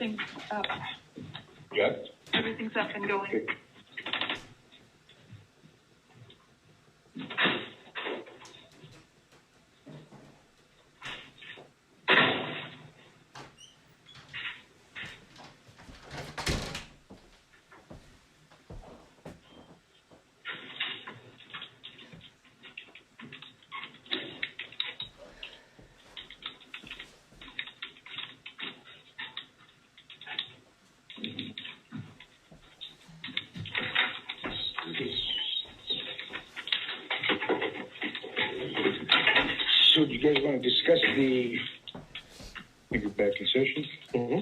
Everything's up. Yeah. Everything's up and going. Okay. So do you guys want to discuss the, maybe back in session? Mm-hmm.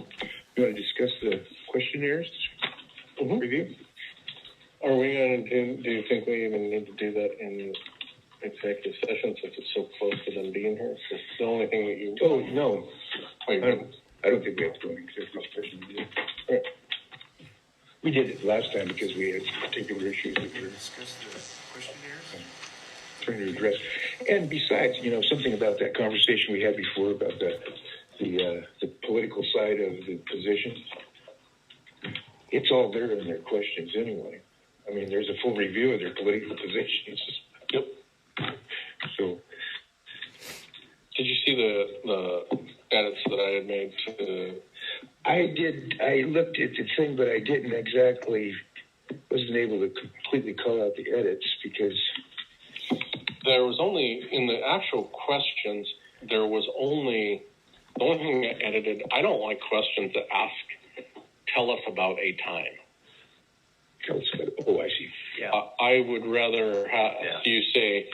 You want to discuss the questionnaires review? Are we going to do you think we even need to do that in executive session since it's so close to them being here? It's the only thing that you... Oh, no. Wait, I don't think we have to go into executive session. right. We did it last time because we had particular issues that we were Discuss the questionnaires. trying to address. And besides, something about that conversation we had before about the political side of the position. It's all there in their questions anyway. I mean, there's a full review of their political positions. Yep. So, Did you see the edits that I had made to... I did. I looked at the thing, but I didn't wasn't able to completely call out the edits because There was only, in the actual questions, there was only, the only thing I edited, I don't like questions that ask, tell us about a time. oh, I see. Yeah. I would rather have you say,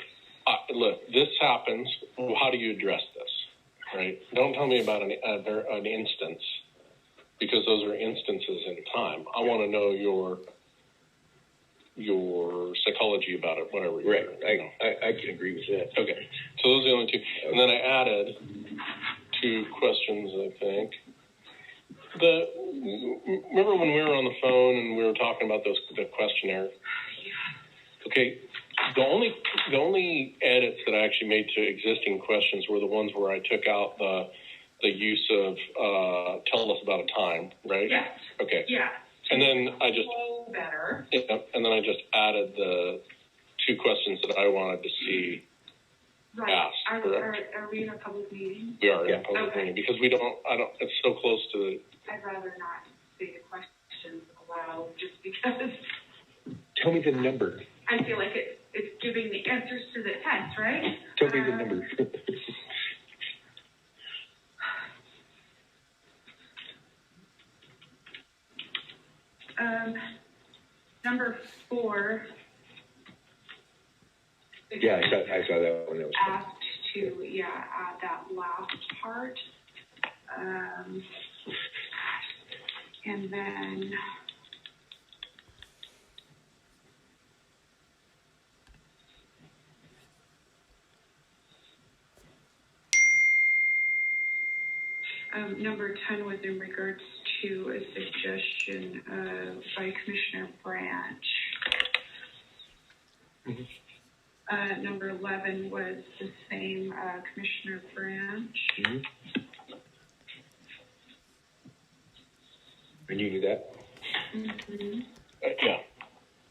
look, this happens, how do you address this, right? Don't tell me about an instance, because those are instances in time. I want to know your psychology about it, whatever. Right. I can agree with that. Okay. So those are the only two. And then I added 2 questions, I think. Remember when we were on the phone and we were talking about the questionnaire? Okay. The only edits that I actually made to existing questions were the ones where I took out the use of tell us about a time, right? Yeah. Okay. Yeah. And then I just better. Yeah, and then I just added the 2 questions that I wanted to see asked. Are we in a public meeting? We are in a public meeting because it's so close to the... I'd rather not say the questions aloud just because... Tell me the number. I feel like it's giving the answers to the test, right? Tell me the number. Number 4. Yeah, I saw that one. That was asked to add that last part, and then number 10 was in regards to a suggestion by Commissioner Branch. Mm-hmm. Number 11 was the same Commissioner Branch. Mm-hmm. And you knew that? Mm-hmm.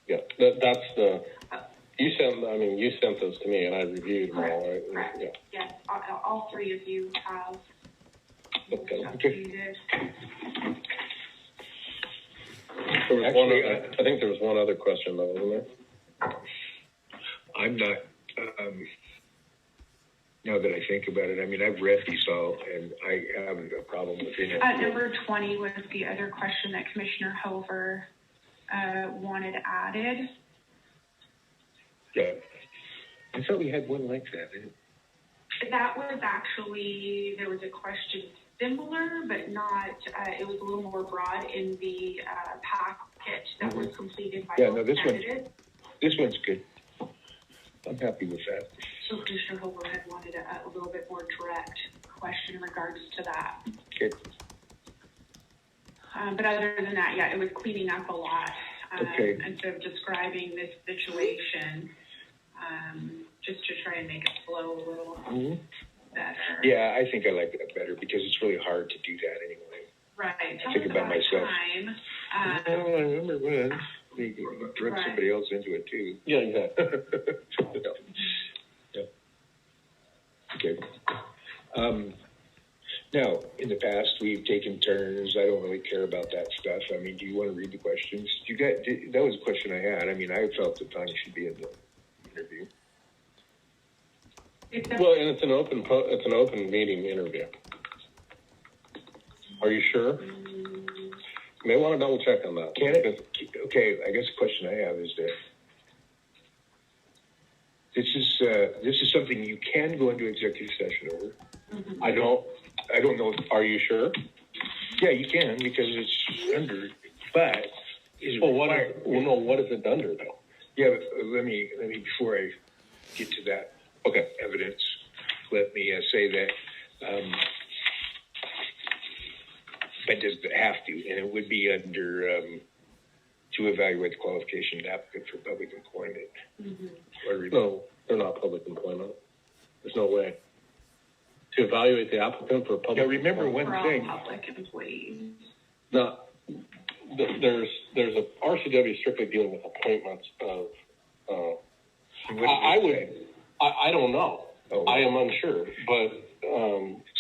Yeah. That's the. You sent those to me, and I reviewed them all. Right? Correct. Yeah. Yes, all 3 of you have. Okay. Updated. There was I think there was one other question, though, wasn't there? I'm not, now that I think about it, I mean, I've read these all, and I haven't a problem with any of them. Number 20 was the other question that Commissioner Hover wanted added. Yeah. I thought we had one like that. That was actually, there was a question similar, but not, it was a little more broad in the packet that was completed by both candidates. This one's good. I'm happy with that. So Commissioner Hover had wanted a little bit more direct question in regards to that. Okay. But other than that, it was cleaning up a lot. Okay. Instead of describing this situation, just to try and make it flow a little better. Yeah, I think I like that better because it's really hard to do that anyway. Right. Think about myself. Time. Well, I remember when we drug somebody else into it too. Yeah, exactly. Yeah. Okay. Now, in the past, we've taken turns. I don't really care about that stuff. I mean, do you want to read the questions? That was a question I had. I mean, I felt that Tanya should be in the interview. Well, and it's an open meeting interview. Are you sure? You may want to double check on that. Okay, I guess the question I have is that this is something you can go into executive session over. Mm-hmm. I don't know. Are you sure? Yeah, you can because it's under. But what is it under though? Yeah, but let me before I get to that evidence, let me say that. But does it have to? And it would be under to evaluate the qualification of the applicant for public employment. Mm-hmm. No, they're not public employment. There's no way. To evaluate the applicant for public. Now, remember one thing. Public employees. No, there's a RCW strictly dealing with appointments of. I don't know. Oh. I am unsure, but.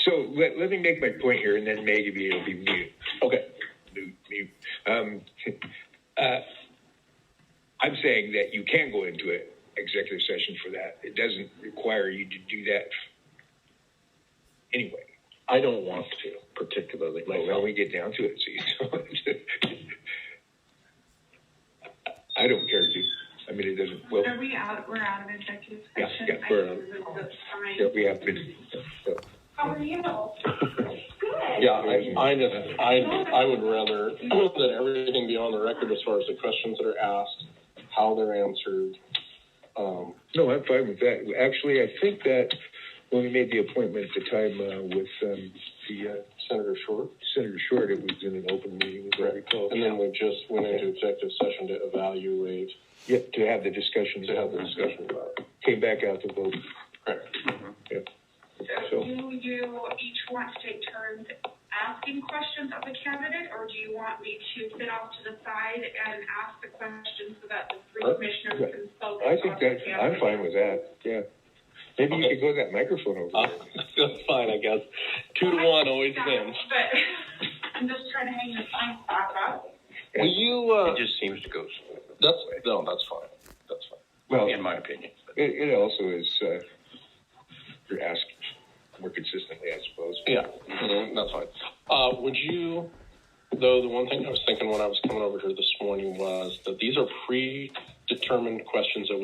So let me make my point here, and then maybe it'll be mute. Okay. Mute. I'm saying that you can go into an executive session for that. It doesn't require you to do that anyway. I don't want to, particularly. Well, we get down to it, see. I don't care to. I mean, it doesn't. Well, are we out? We're out of executive session. Yeah, we're out. Yeah, we have been. Yeah. How are you? Good. Yeah, I would rather that everything be on the record as far as the questions that are asked, how they're answered. No, I'm fine with that. Actually, I think that when we made the appointment at the time with the Senator Short, it was in an open meeting, as I recall. And then we just went into executive session to evaluate. Yeah, to have the discussion. About it. Came back out to vote. Correct. Yeah. So, do you each want to take turns asking questions of the candidate, or do you want me to sit off to the side and ask the questions so that the three commissioners can focus I think on that the I'm fine with that. Yeah. Maybe you could go to that microphone over there. That's fine, I guess. 2-1 always wins. But I'm just trying to hang the sign back up. Will you? It just seems to go. That's fine. That's fine. Well, in my opinion. It also is. You're asking more consistently, I suppose. Yeah, that's fine. Would you, though, the one thing I was thinking when I was coming over here this morning was that these are predetermined questions that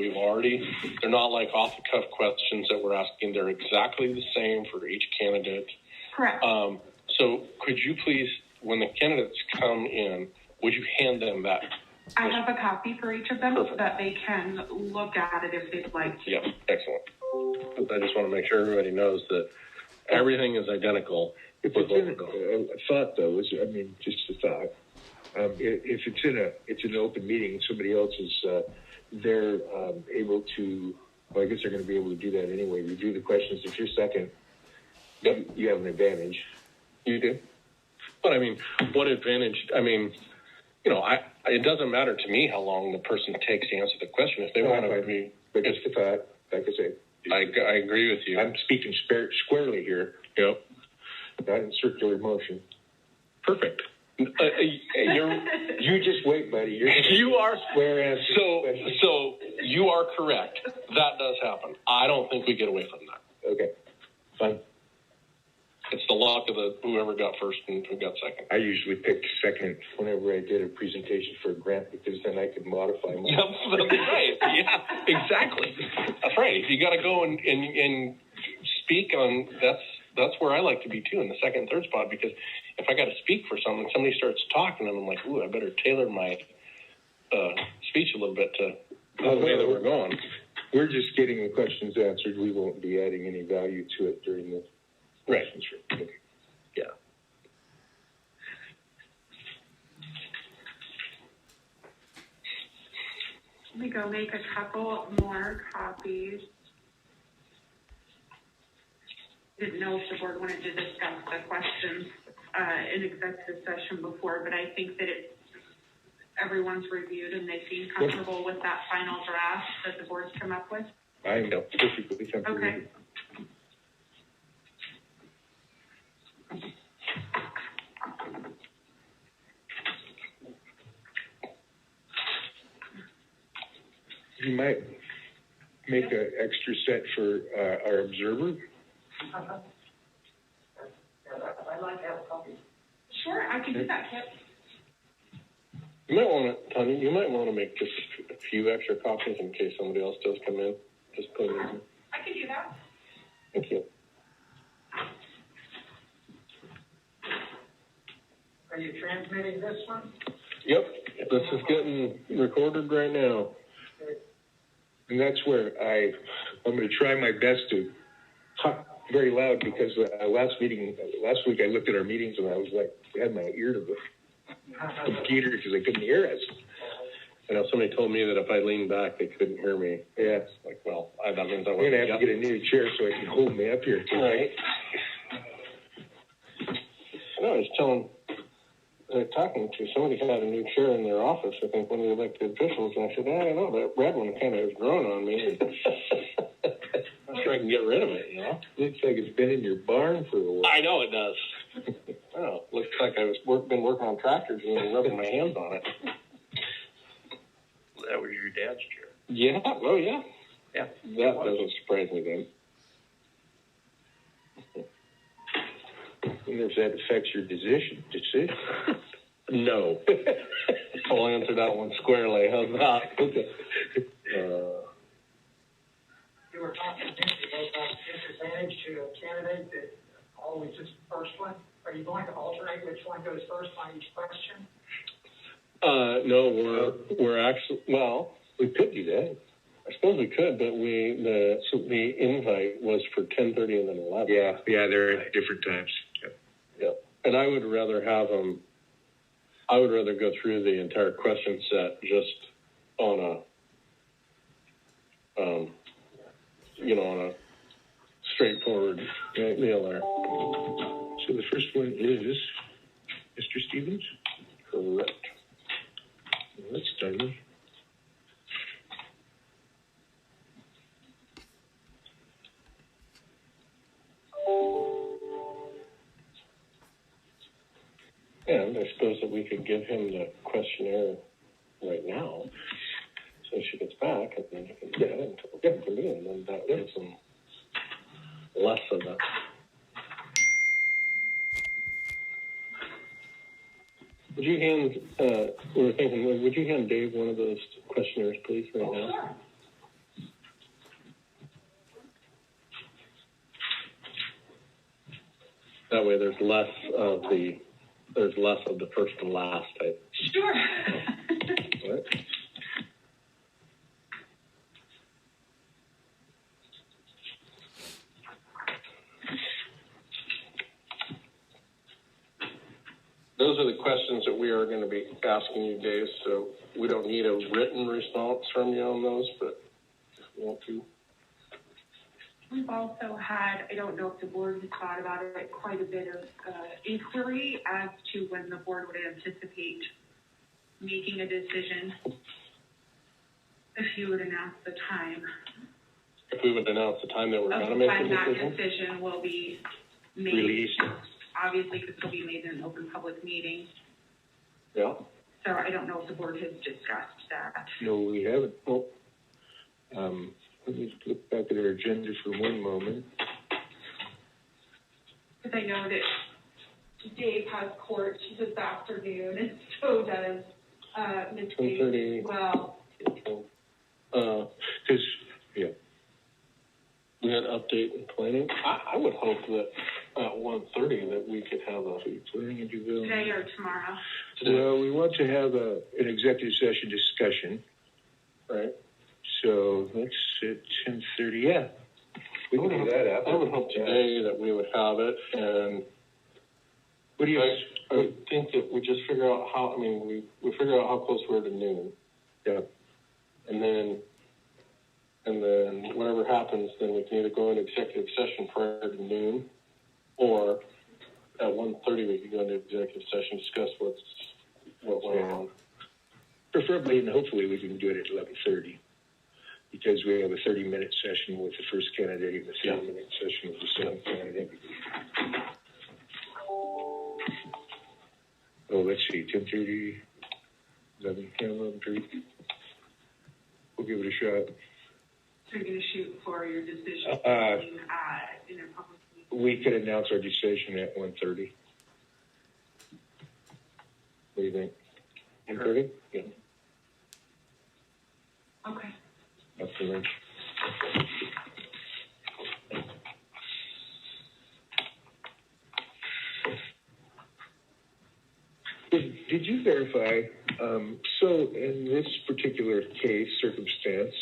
they're not like off-the-cuff questions that we're asking. They're exactly the same for each candidate. Correct. So could you please, when the candidates come in, would you hand them that? I have a copy for each of them so that they can look at it if they'd like to. Yeah, excellent. I just want to make sure everybody knows that everything is identical. If it's a thought, though, just a thought. If it's an open meeting and somebody else is they're able to, well, I guess they're going to be able to do that anyway. Review the questions. If you're second, you have an advantage. You do. But what advantage? It doesn't matter to me how long the person takes to answer the question. If they want to be, but just a thought, like I say. I agree with you. I'm speaking squarely here. Yep. Not in circular motion. Perfect. You just wait, buddy. You are square answer. So you are correct. That does happen. I don't think we get away from that. Okay. Fine. It's the luck of whoever got first and who got second. I usually picked second whenever I did a presentation for a grant because then I could modify my. Yep, that's right. Yeah, exactly. That's right. If you got to go and speak on, that's where I like to be too, in the second and third spot, because if I got to speak for something, somebody starts talking and I'm like, ooh, I better tailor my speech a little bit to the way that we're going. We're just getting the questions answered. We won't be adding any value to it during the. Right. Okay. Yeah. Let me go make a couple more copies. Didn't know if the board wanted to discuss the questions an executive session before, but I think that everyone's reviewed and they seem comfortable with that final draft that the board's come up with. I am perfectly comfortable. Okay. You might make an extra set for our observer. I'd like to have a copy. Sure, I can do that, Kip. You might want to, Tanya, you might want to make just a few extra copies in case somebody else does come in. Just put it in. I can do that. Thank you. Are you transmitting this one? Yep, this is getting recorded right now. And that's where I'm going to try my best to talk very loud because last week I looked at our meetings and I was like, I had my ear to the computer because they couldn't hear us. I know somebody told me that if I leaned back, they couldn't hear me. Yeah. Like, well, that means I I'm going to have to get a new chair so I can hold me up here. Right. I know, I was talking to somebody who had a new chair in their office, I think one of the elected officials, and I said, I don't know, that red one kind of has grown on me. I'm sure I can get rid of it, you know? Looks like it's been in your barn for a while. I know it does. Oh, looks like I was been working on tractors and rubbing my hands on it. That was your dad's chair. Yeah, oh yeah. Yeah. That doesn't surprise me then. I wonder if that affects your decision. No. I'll answer that one squarely. How's that? Okay. You were talking about disadvantage to a candidate that always is the first one. Are you going to alternate which one goes first on each question? No, we're actually, well, We could do that. I suppose we could, but the invite was for 10:30 and then 11. Yeah, they're at different times. Yep. And I would rather go through the entire question set just on on a straightforward deal there. So the first one is Mr. Stevens? Correct. Well, that's timely. And I suppose that we could give him the questionnaire right now, so she gets back, and then he can get it until it can be, and then that gives him less of a. Would you hand? We were thinking, would you hand Dave one of those questionnaires, please, right now? Sure. That way, there's less of the first and last type. Sure. Right? Those are the questions that we are going to be asking you, Dave, so we don't need a written response from you on those, but if you want to. We've also had, I don't know if the board has thought about it, quite a bit of inquiry as to when the board would anticipate making a decision. If you would announce the time. If we would announce the time that we're going to Of the make time the that decision. decision will be made. Released. Obviously, because it'll be made in an open public meeting. Yeah. So I don't know if the board has discussed that. No, we haven't. Well, let me look back at our agenda for one moment. Because I know that Dave has court this afternoon, and so does Ms. Davis. 10:30. Well, Because, We had update and planning. I would hope that at 1:30 that we could have a planning and development. today or tomorrow. Well, we want to have an executive session discussion. right. So that's at 10:30. Yeah, we can do that after. I would hope today that we would have it, and What do you? I would think that we just figure out how. I mean, we figure out how close we're to noon. Yeah. And then whatever happens, then we can either go into executive session prior to noon, or at 1:30 we could go into executive session, discuss what went on. Preferably, and hopefully we can do it at 11:30, because we have a 30-minute session with the first candidate and a 30-minute session with the second candidate. Oh, let's see, 10:30, 11:30. We'll give it a shot. So you're gonna shoot for your decision in a public meeting? We could announce our decision at 1:30. What do you think? 1:30? Yeah. Okay. After lunch. Did you verify, so in this particular circumstance,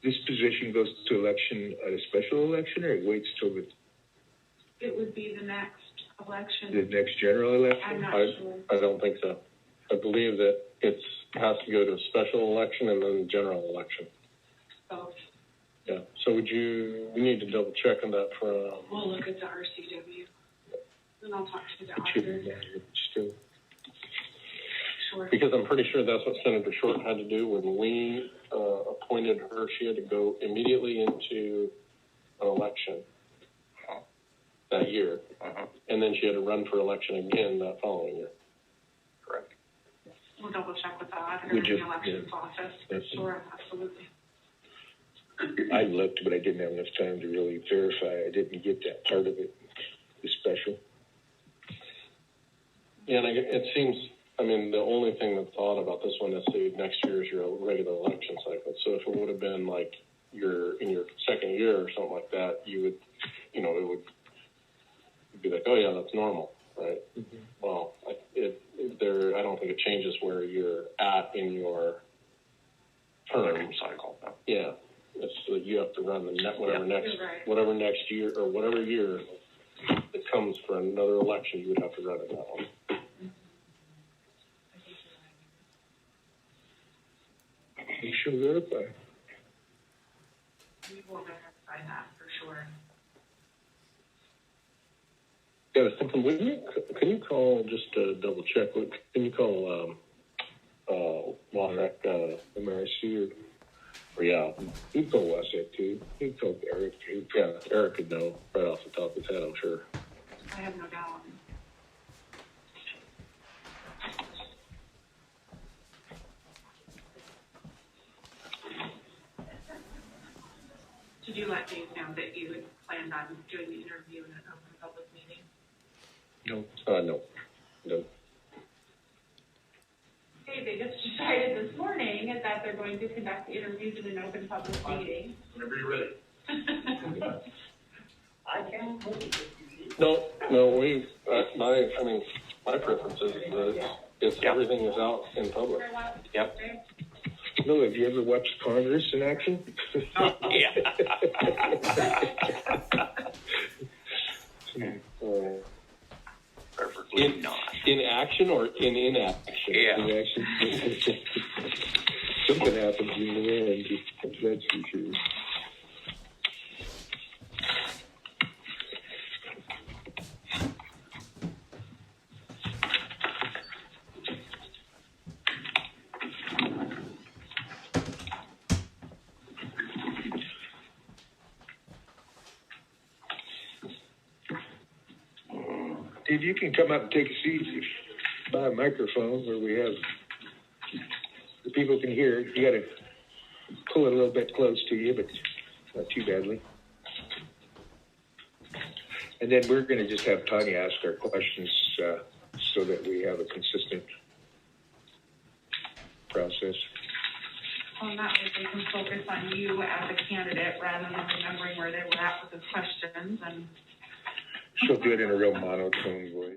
this position goes to election at a special election, or it waits till It would be the next election. the next general election? I'm not sure. I don't think so. I believe that it has to go to a special election and then general election. Both. Yeah. So we need to double check on that We'll look at the RCW. And I'll talk to the auditor. Still. Sure. because I'm pretty sure that's what Senator Short had to do when we appointed her. She had to go immediately into an election that year, and then she had to run for election again that following year. Correct. We'll double check with the auditor in the elections office. Yes. Sure, absolutely. I looked, but I didn't have enough time to really verify. I didn't get that part of it, the special. Yeah, and it seems, I mean, the only thing that's odd about this one is the next year is your regular election cycle. So if it would have been like in your second year or something like that, you would, it would be like, oh yeah, that's normal, right? Mm-hmm. Well, I don't think it changes where you're at in your term cycle. No. Yeah, it's that you have to run whatever Right. next year or whatever year it comes for another election, you would have to run it that one. We shall verify. We will verify that for sure. Yeah, I was thinking, can you call, just to double check, can you call Wasatch, MRC or yeah, he'd call Wasatch too. He'd call Eric too. yeah, Eric could know right off the top of his head, I'm sure. I have no doubt. Did you let Dave know that you had planned on doing the interview in an open public meeting? No. No. Okay, they just decided this morning that they're going to conduct interviews in an open public meeting. Whenever you're ready. I can't move it. No, my preference is that it's everything is out in public. Yep. No, have you ever watched Congress in action? Preferably not. In action or in inaction? Yeah. In action. Something happens in the end, that's for sure. Dave, you can come up and take a seat by a microphone where we have the people can hear. You got to pull it a little bit close to you, but not too badly. And then we're going to just have Tanya ask our questions so that we have a consistent process. Well, that way they can focus on you as a candidate rather than remembering where they were at with the questions and. She'll do it in a real monotone voice.